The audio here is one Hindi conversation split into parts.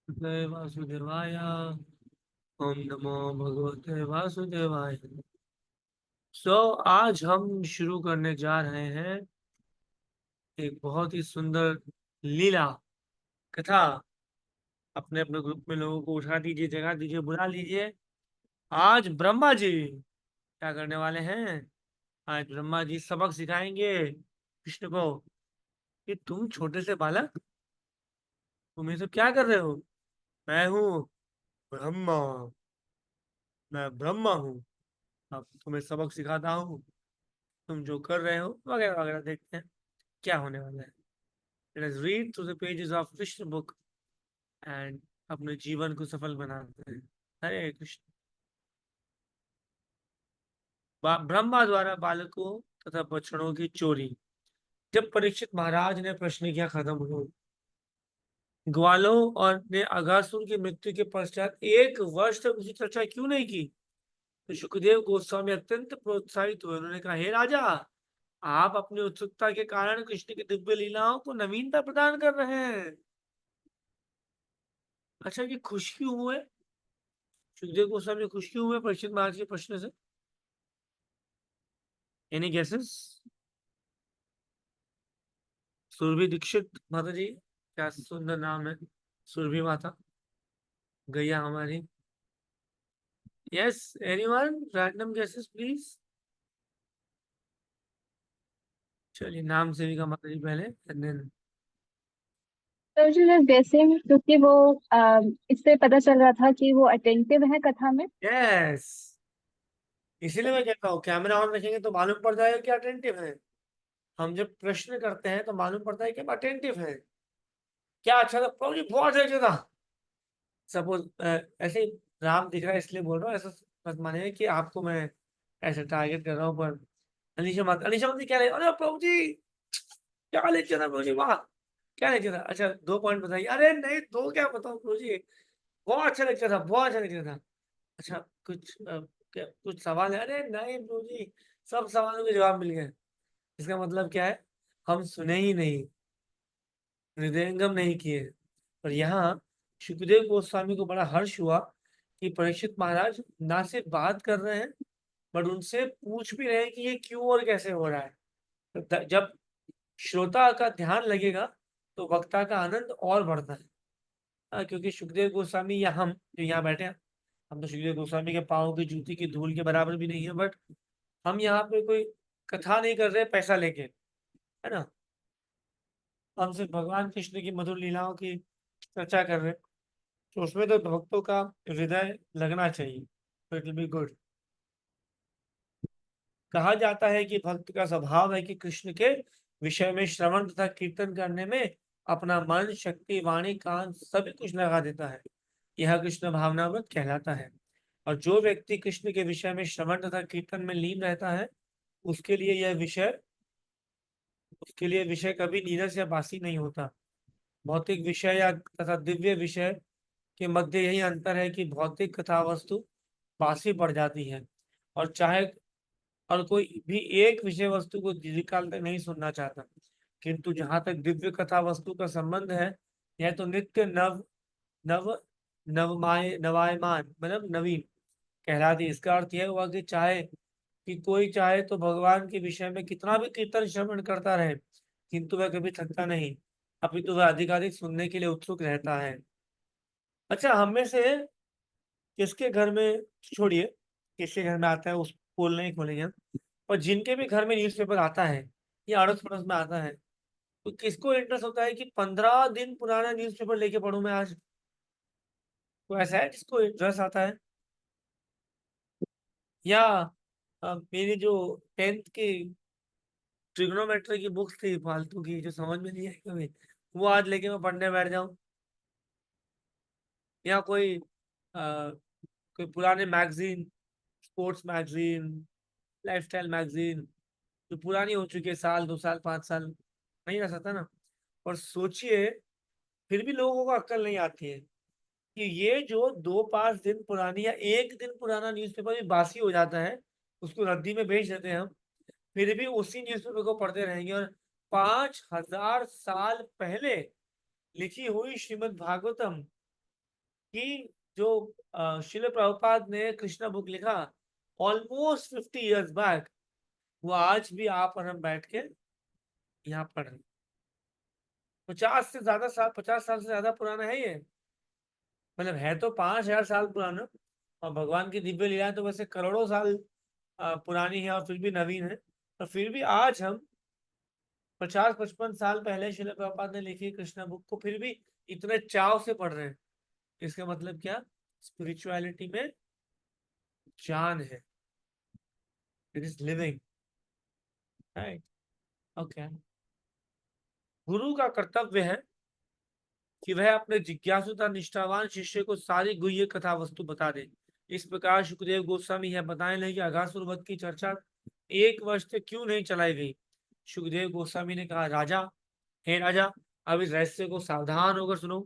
जय वासुदेवाय। ओम नमो भगवते वासुदेवाय। आज हम शुरू करने जा रहे हैं एक बहुत ही सुंदर लीला कथा। अपने अपने ग्रुप में लोगों को उठा दीजिए, जगा दीजिए, बुला लीजिए। आज ब्रह्मा जी क्या करने वाले हैं? आज ब्रह्मा जी सबक सिखाएंगे कृष्ण को कि तुम छोटे से बालक, तुम ये सब क्या कर रहे हो? मैं हूँ ब्रह्मा, मैं ब्रह्मा हूँ। अब तुम्हें सबक सिखाता हूँ, तुम जो कर रहे हो वगैरह वगैरह। देखते हैं क्या होने वाला है। Let us read through the pages of Krishna book and अपने जीवन को सफल बनाते हैं। हरे कृष्ण। ब्रह्मा द्वारा बालकों तथा बछड़ों की चोरी। जब परीक्षित महाराज ने प्रश्न किया खत्म हो, ग्वालों और ने अगासुर की मृत्यु के पश्चात 1 वर्ष तक उसकी चर्चा क्यों नहीं की? तो सुखदेव गोस्वामी अत्यंत प्रोत्साहित हुए। उन्होंने कहा, हे राजा, आप अपनी उत्सुकता के कारण कृष्ण की दिव्य लीलाओं को नवीनता प्रदान कर रहे हैं। अच्छा, ये खुश क्यों हुए? सुखदेव गोस्वामी खुश क्यों हुए परीक्षित महाराज के प्रश्न से? Any guesses? सुरभि दीक्षित माता जी, क्या सुंदर नाम है, सुरभि माता, गैया हमारी। Yes, anyone? Random guesses please. चलिए, नाम से भी का माता जी पहले and then- तो मुझे just guessing, क्योंकि वो इससे पता चल रहा था कि वो अटेंटिव है कथा में। यस, इसीलिए मैं कहता हूँ कैमरा ऑन रखेंगे तो मालूम पड़ जाएगा कि अटेंटिव है। हम जब प्रश्न करते हैं तो मालूम पड़ता है कि हम अटेंटिव है। क्या अच्छा था प्रभु जी, बहुत अच्छा था। सपोज ऐसे ही राम दिख रहा है इसलिए बोल रहा हूँ, ऐसा मत मानिए कि आपको मैं ऐसे टारगेट कर रहा हूँ। पर अलीशा मत क्या रहे, अरे प्रभु जी क्या लेक्चर था प्रभु जी, वाह क्या लेक्चर था। अच्छा, 2 पॉइंट बताइए। अरे नहीं, दो क्या बताऊँ प्रभु जी, बहुत अच्छा लेक्चर था, बहुत अच्छा लेक्चर था। अच्छा, कुछ सवाल है? अरे नहीं प्रभु जी, सब सवालों के जवाब मिल गए। इसका मतलब क्या है? हम सुने ही नहीं, हृदयंगम नहीं किए। और यहाँ सुखदेव गोस्वामी को बड़ा हर्ष हुआ कि परीक्षित महाराज ना सिर्फ बात कर रहे हैं, बट उनसे पूछ भी रहे हैं कि ये क्यों और कैसे हो रहा है। तो जब श्रोता का ध्यान लगेगा तो वक्ता का आनंद और बढ़ता है। क्योंकि सुखदेव गोस्वामी या हम जो यहाँ बैठे हैं, हम तो सुखदेव गोस्वामी के पाँव की जूती की धूल के बराबर भी नहीं है, बट हम यहाँ पे कोई कथा नहीं कर रहे पैसा लेके, है ना। हम सिर्फ भगवान कृष्ण की मधुर लीलाओं की चर्चा कर रहे हैं। तो उसमें तो भक्तों का हृदय लगना चाहिए, तो इट विल बी गुड। कहा जाता है कि भक्त का स्वभाव है कि कृष्ण के विषय में श्रवण तथा कीर्तन करने में अपना मन, शक्ति, वाणी, कान सभी कुछ लगा देता है। यह कृष्ण भावनामृत कहलाता है। और जो व्यक्ति कृष्ण के विषय में श्रवण तथा कीर्तन में लीन रहता है, उसके लिए यह विषय उसके लिए विषय कभी नीरस या बासी नहीं होता। भौतिक विषय या तथा दिव्य विषय के मध्य यही अंतर है कि भौतिक कथा वस्तु बासी पड़ जाती है, और चाहे और कोई भी एक विषय वस्तु को दीर्घकाल तक नहीं सुनना चाहता। किंतु जहां तक दिव्य कथा वस्तु का संबंध है, यह तो नित्य नव नव नवायमान मतलब नवीन कहलाती है। इसका अर्थ यह हुआ कि कोई चाहे तो भगवान के विषय में कितना भी कीर्तन श्रवण करता रहे, किंतु वह कभी थकता नहीं, अपितु वह अधिकाधिक सुनने के लिए उत्सुक रहता है। अच्छा, हम में से किसके घर में, छोड़िए किसके घर में आता है उस पोल नहीं खोलेंगे हम, और जिनके भी घर में न्यूज़पेपर आता है या अड़ोस पड़ोस में आता है, तो किसको इंटरेस्ट होता है कि 15 दिन पुराना न्यूज़पेपर लेके पढ़ूं मैं आज? कोई ऐसा है जिसको इंटरेस्ट आता है? या मेरी जो 10th की ट्रिग्नोमेट्री की बुक्स थी फालतू की जो समझ में नहीं आई कभी, वो आज लेके मैं पढ़ने बैठ जाऊं? या कोई पुराने magazine, sports magazine, lifestyle magazine जो पुरानी हो चुकी है, साल 2 साल 5 साल, नहीं रह सकता ना। और सोचिए, फिर भी लोगों को अक्ल नहीं आती है कि ये जो 2-5 दिन पुरानी या 1 दिन पुराना न्यूज़पेपर भी बासी हो जाता है, उसको रद्दी में बेच देते हैं हम, फिर भी उसी न्यूज़पेपर को पढ़ते रहेंगे। और 5,000 साल पहले लिखी हुई श्रीमद् भागवतम की जो शिल प्रभुपाद ने कृष्णा बुक लिखा ऑलमोस्ट 50 years बैक, वो आज भी आप और हम बैठ के यहाँ पढ़ रहे हैं। 50 साल से ज्यादा पुराना है ये। मतलब है तो 5,000 साल पुराना, और भगवान की दिव्य लीला तो वैसे करोड़ों साल पुरानी है और फिर भी नवीन है। और फिर भी आज हम 50-55 साल पहले शिल प्रभुपाद ने लिखी कृष्णा बुक को फिर भी इतने चाव से पढ़ रहे हैं। इसका मतलब क्या? स्पिरिचुअलिटी में जान है, it is living, right? Okay. गुरु का कर्तव्य है कि वह अपने जिज्ञासु तथा निष्ठावान शिष्य को सारी गुह्य कथा वस्तु बता दे। इस प्रकार सुखदेव गोस्वामी यह बताए नहीं कि अगासुर वध की चर्चा 1 वर्ष से क्यों नहीं चलाई गई। सुखदेव गोस्वामी ने कहा, राजा, हे राजा, अब इस रहस्य को सावधान होकर सुनो।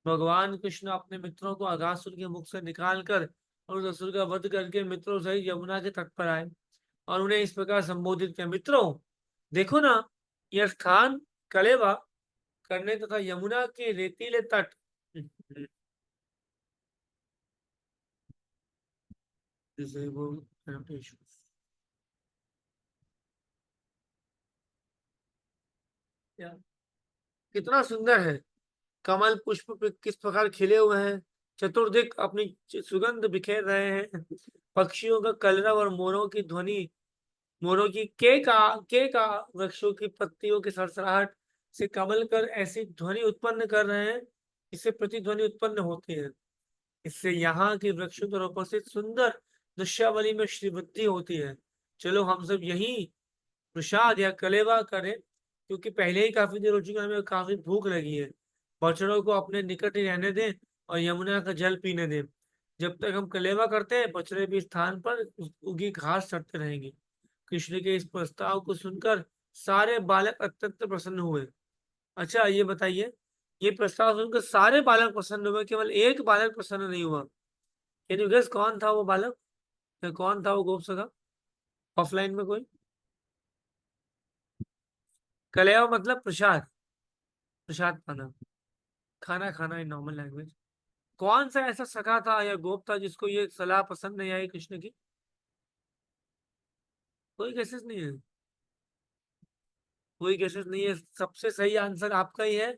भगवान कृष्ण अपने मित्रों को अगासुर के मुख से निकाल कर और उस असुर का वध करके मित्रों सहित यमुना के तट पर आए और उन्हें इस प्रकार संबोधित किया, मित्रों, देखो ना, यह स्थान कलेवा करने तथा यमुना के रेतीले तट Disable annotations. या कितना सुंदर है। कमल पुष्प किस प्रकार खिले हुए हैं, चतुर्दिक अपनी सुगंध बिखेर रहे हैं। पक्षियों का कलरव और मोरों की ध्वनि, मोरों की के का वृक्षों की पत्तियों की सरसराहट से कमल कर ऐसी ध्वनि उत्पन्न कर रहे हैं, इससे प्रतिध्वनि उत्पन्न होती है। इससे यहाँ की वृक्षों पर उपस्थित सुंदर दृश्यावली में श्रीवृद्धि होती है। चलो हम सब यही प्रसाद या कलेवा करें, क्योंकि पहले ही काफी देर हो चुकी है, हमें काफी भूख लगी है। बछड़ों को अपने निकट ही रहने दें और यमुना का जल पीने दें। जब तक हम कलेवा करते हैं, बछड़े भी स्थान पर उगी घास चढ़ते रहेंगे। कृष्ण के इस प्रस्ताव को सुनकर सारे बालक अत्यंत प्रसन्न हुए। अच्छा ये बताइए, ये प्रस्ताव सुनकर सारे बालक प्रसन्न हुए, केवल एक बालक प्रसन्न नहीं हुआ। कैन यू गेस कौन था वो बालक, या कौन था वो गोप सखा? ऑफलाइन में कोई? कलेवा मतलब प्रसाद, प्रसाद पाना, खाना खाना इन नॉर्मल लैंग्वेज। कौन सा ऐसा सखा था या गोप था जिसको ये सलाह पसंद नहीं आई कृष्ण की? कोई गेसेस नहीं है, कोई गेसेस नहीं है। सबसे सही आंसर आपका ही है,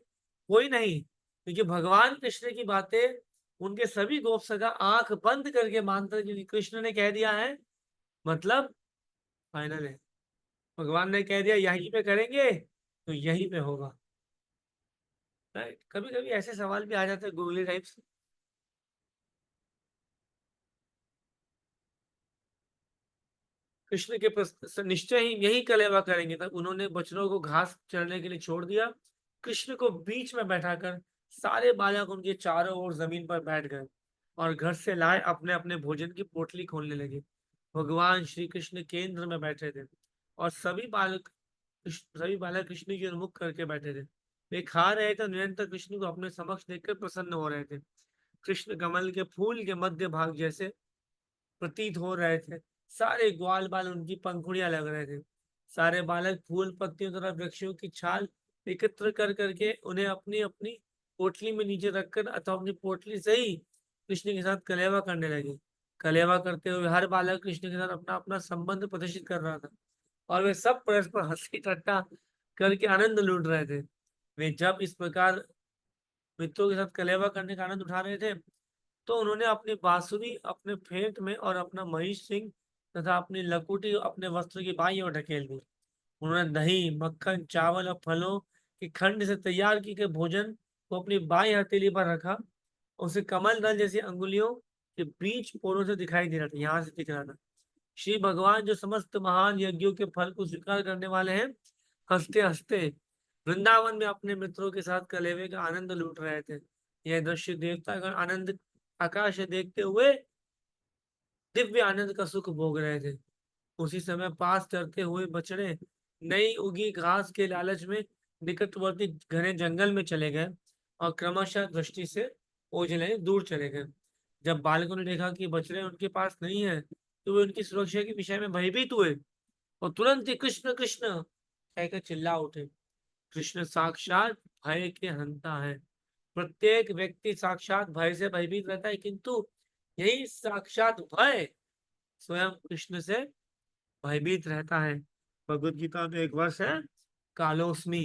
कोई नहीं, क्योंकि भगवान कृष्ण की बातें उनके सभी गोप सखा आंख बंद करके मानते हैं, क्योंकि कृष्ण ने कह दिया है, मतलब फाइनल है। भगवान ने कह दिया यहीं पे करेंगे तो यहीं पे होगा, राइट? कभी कभी ऐसे सवाल भी आ जाते हैं गूगली टाइप से। कृष्ण के निश्चय ही यही कलेवा करेंगे, तब उन्होंने बछड़ों को घास चरने के लिए छोड़ दिया। कृष्ण को बीच में बैठाकर सारे बालक उनके चारों ओर जमीन पर बैठ गए और घर से लाए अपने अपने भोजन की पोटली खोलने लगे। भगवान श्री कृष्ण केंद्र में बैठे थे और सभी बालक कृष्ण की ओर मुख करके बैठे थे। वे खा रहे थे और निरंतर कृष्ण को अपने समक्ष देखकर प्रसन्न हो रहे थे। कृष्ण कमल के फूल के मध्य भाग जैसे प्रतीत हो रहे थे। सारे ग्वाल बाल उनकी पंखुड़ियां लग रहे थे। सारे बालक फूल पत्तियों तथा वृक्षों की छाल एकत्र कर करके उन्हें अपनी अपनी पोटली में नीचे रखकर अथवा अपनी पोटली से ही कृष्ण के साथ कलेवा करने लगे। कलेवा करते हुए हर बालक कृष्ण के साथ अपना अपना संबंध प्रदर्शित कर रहा था और वे सब परस्पर हंसी ठट्टा करके आनंद लूट रहे थे। वे जब इस प्रकार मित्रों के साथ कलेवा करने का आनंद उठा रहे थे, तो उन्होंने अपनी बांसुरी अपने फेंट में और अपना महिष सिंह तथा अपनी लकुटी अपने वस्त्र की बाईं ओर ढकेल दी। उन्होंने दही, मक्खन, चावल और फलों के खंड से तैयार की गए भोजन को अपनी बाईं हथेली पर रखा। उसे कमल दल जैसी अंगुलियों के बीच पोरों से दिखाई दे रहा था, यहाँ से दिख रहा था। श्री भगवान जो समस्त महान यज्ञों के फल को स्वीकार करने वाले हैं, हंसते हंसते वृंदावन में अपने मित्रों के साथ कलेवे का आनंद लूट रहे थे। यह दृश्य देवतागण आनंद आकाश से देखते हुए दिव्य आनंद का सुख भोग रहे थे। उसी समय पास चरते हुए बछड़े नई उगी घास के लालच में निकटवर्ती घने जंगल में चले गए और क्रमशः दृष्टि से ओझले दूर चले गए। जब बालकों ने देखा कि बछड़े उनके पास नहीं है, तो वे उनकी सुरक्षा के विषय में भयभीत हुए और तुरंत ही कृष्ण कृष्ण कहकर चिल्ला उठे। कृष्ण साक्षात भय के हंता है। प्रत्येक व्यक्ति साक्षात भय से भयभीत रहता है, किंतु यही साक्षात भय स्वयं कृष्ण से भयभीत रहता है। भगवत गीता में एक वर्ष है, कालोस्मी,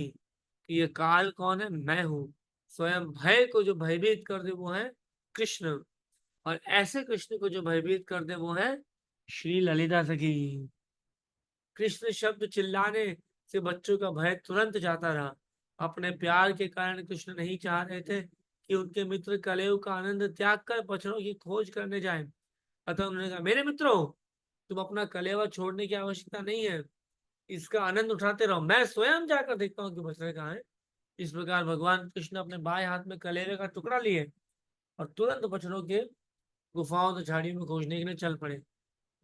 कि ये काल कौन है? मैं हूं। स्वयं भय को जो भयभीत कर दे वो है कृष्ण, और ऐसे कृष्ण को जो भयभीत कर दे वो है श्री ललिता सखी। कृष्ण शब्द चिल्लाने से बच्चों का भय तुरंत जाता रहा। अपने प्यार के कारण कृष्ण नहीं चाह रहे थे कि उनके मित्र कलेव का आनंद त्याग कर बछड़ों की खोज करने जाएं। अतः उन्होंने कहा, मेरे मित्रों, तुम अपना कलेवा छोड़ने की आवश्यकता नहीं है, इसका आनंद उठाते रहो, मैं स्वयं जाकर देखता हूँ कि बछड़े कहाँ हैं। इस प्रकार भगवान कृष्ण अपने बाएं हाथ में कलेवे का टुकड़ा लिए और तुरंत बछड़ों के गुफाओं और झाड़ियों में खोजने के लिए चल पड़े।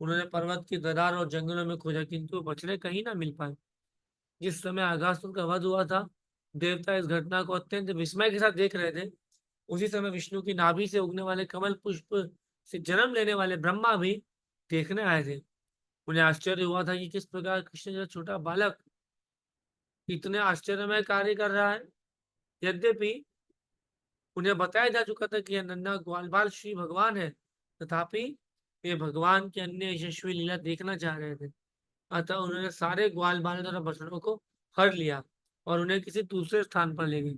उन्होंने पर्वत की दरार और जंगलों में खोजा, किंतु बछड़े कहीं ना मिल पाए। जिस समय आगासुर का वध हुआ था, देवता इस घटना को अत्यंत विस्मय के साथ देख रहे थे। उसी समय विष्णु की नाभि से उगने वाले कमल पुष्प से जन्म लेने वाले ब्रह्मा भी देखने आए थे। उन्हें आश्चर्य हुआ था कि किस प्रकार कृष्ण जैसा छोटा बालक इतने आश्चर्यमय कार्य कर रहा है। यद्यपि उन्हें बताया जा चुका था कि यह नन्हा ग्वाल बाल श्री भगवान है, तथापि वे भगवान की अन्य यशस्वी लीला देखना चाह रहे थे। अतः उन्होंने सारे ग्वाल बालों तथा बछड़ों को हर लिया और उन्हें किसी दूसरे स्थान पर ले गए।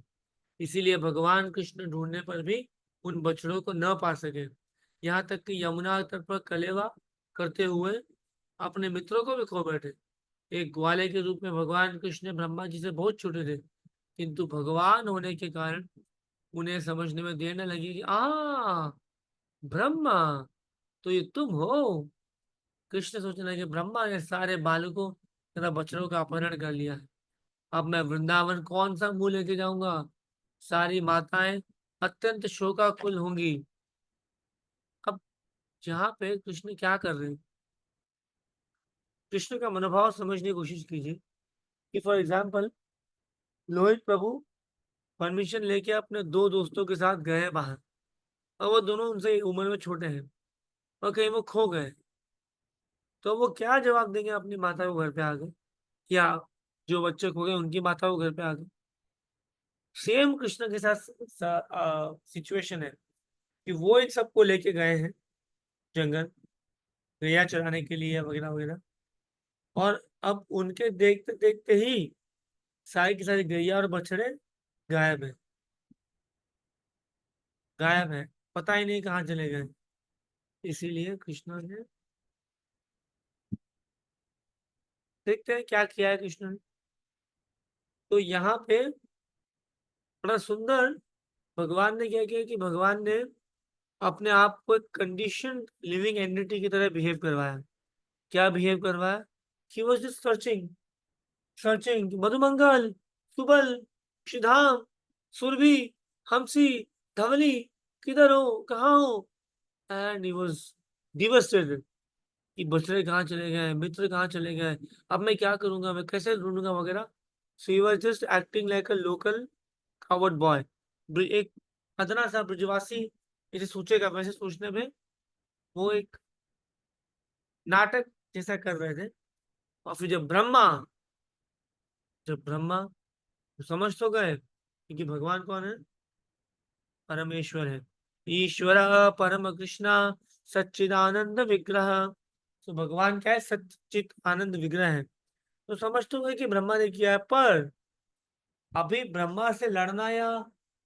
इसीलिए भगवान कृष्ण ढूंढने पर भी उन बछड़ों को न पा सके। यहाँ तक कि यमुना तट पर कलेवा करते हुए अपने मित्रों को भी खो बैठे। एक ग्वाले के रूप में भगवान कृष्ण ब्रह्मा जी से बहुत छोटे थे, किंतु भगवान होने के कारण उन्हें समझने में देर न लगी कि ब्रह्मा, तो ये तुम हो। कृष्ण सोचने लगे, ब्रह्मा ने सारे बालकों तथा बछड़ों का अपहरण कर लिया है। अब मैं वृंदावन कौन सा मुंह लेके जाऊंगा? सारी माताएं अत्यंत शोकाकुल होंगी। अब यहाँ पे कृष्ण क्या कर रहे हैं, कृष्ण का मनोभाव समझने की कोशिश कीजिए। कि for example, Lohit Prabhu permission लेके अपने दो दोस्तों के साथ गए बाहर, और वो दोनों उनसे उम्र में छोटे हैं, और कहीं वो खो गए, तो वो क्या जवाब देंगे अपनी माता को घर पे आके, या जो बच्चे खो गए उनकी माता को घर पे आके? सेम कृष्ण के साथ सिचुएशन है कि वो इन सबको लेके गए हैं जंगल, गैया चराने के लिए वगैरह वगैरह, और अब उनके देखते देखते ही सारी की सारी गैया और बछड़े गायब है, गायब है, पता ही नहीं कहाँ चले गए। इसीलिए कृष्ण ने, देखते हैं क्या किया है कृष्ण ने। तो यहाँ पे बड़ा सुंदर भगवान ने क्या किया कि भगवान ने अपने आप को एक कंडीशन लिविंग एंटिटी की तरह बिहेव करवाया। क्या बिहेव करवाया? He was just searching, searching Madhumangal, Subal, Kshudham, Surabhi, Hansi, Dhavali, किधर हो, कहाँ हो? एंड ही वॉज डिवास्टेटेड कि बछड़े कहाँ चले गए, मित्र कहाँ चले गए, अब मैं क्या करूंगा, मैं कैसे ढूंढूंगा वगैरह। So he was just acting like a local coward boy. एक अदना सा ब्रजवासी जैसे सोचेगा वैसे सोचने में वो एक नाटक जैसा कर रहे थे। और फिर जब ब्रह्मा तो समझ तो गए क्योंकि भगवान कौन है? परमेश्वर है। ईश्वर परम कृष्णा सच्चिदानंद विग्रह। तो भगवान क्या है? सच्चित आनंद विग्रह है। तो समझ तो गए कि ब्रह्मा ने किया है, पर अभी ब्रह्मा से लड़ना या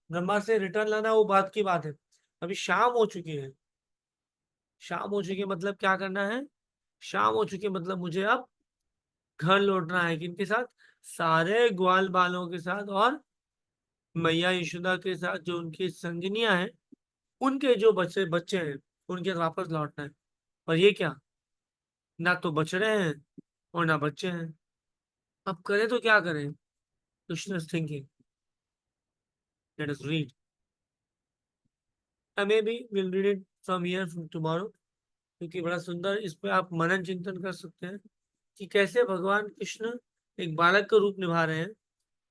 ब्रह्मा से रिटर्न लाना वो बात की बात है। अभी शाम हो चुकी है, शाम हो चुकी है मतलब क्या करना है? शाम हो चुकी है मतलब मुझे अब घर लौटना है। किनके साथ? सारे ग्वाल बालों के साथ और मैया यशोदा के साथ, जो उनकी संगनियां हैं, उनके जो बच्चे बच्चे हैं, उनके साथ वापस लौटना है। और ये क्या, ना तो बछड़े हैं और ना बच्चे हैं। अब करें तो क्या करें? Krishna is thinking, let us read, may be will read it from here from tomorrow, क्योंकि बड़ा सुंदर इस पे आप मनन चिंतन कर सकते हैं कि कैसे भगवान कृष्ण एक बालक का रूप निभा रहे हैं।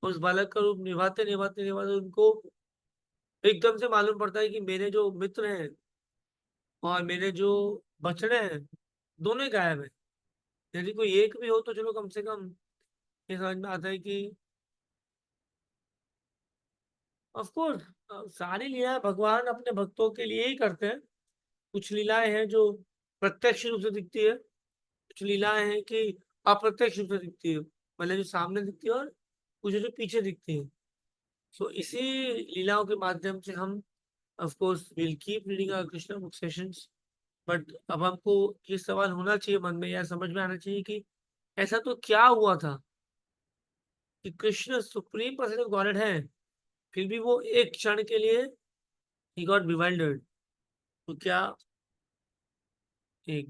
उस बालक का रूप निभाते निभाते निभाते उनको एकदम से मालूम पड़ता है कि मेरे जो मित्र हैं और मेरे जो बछड़े हैं, दोनों ही गायब है। यदि कोई एक भी हो तो चलो कम से कम ये समझ में आता है कि ऑफ कोर्स सारी लीलाएं भगवान अपने भक्तों के लिए ही करते हैं। कुछ लीलाएं हैं जो प्रत्यक्ष रूप से दिखती है, कुछ लीलाएं हैं कि अप्रत्यक्ष रूप से दिखती है, मतलब जो सामने दिखती है, और कुछ है जो पीछे दिखती है। सो इसी लीलाओं के माध्यम से हम of course will keep reading our Krishna book sessions. But अब हमको ये सवाल होना चाहिए मन में, या समझ में आना चाहिए कि ऐसा तो क्या हुआ था कि Krishna supreme person of godhead है, फिर भी वो एक क्षण के लिए ही गॉट बिवाइल्डर्ड। तो क्या, एक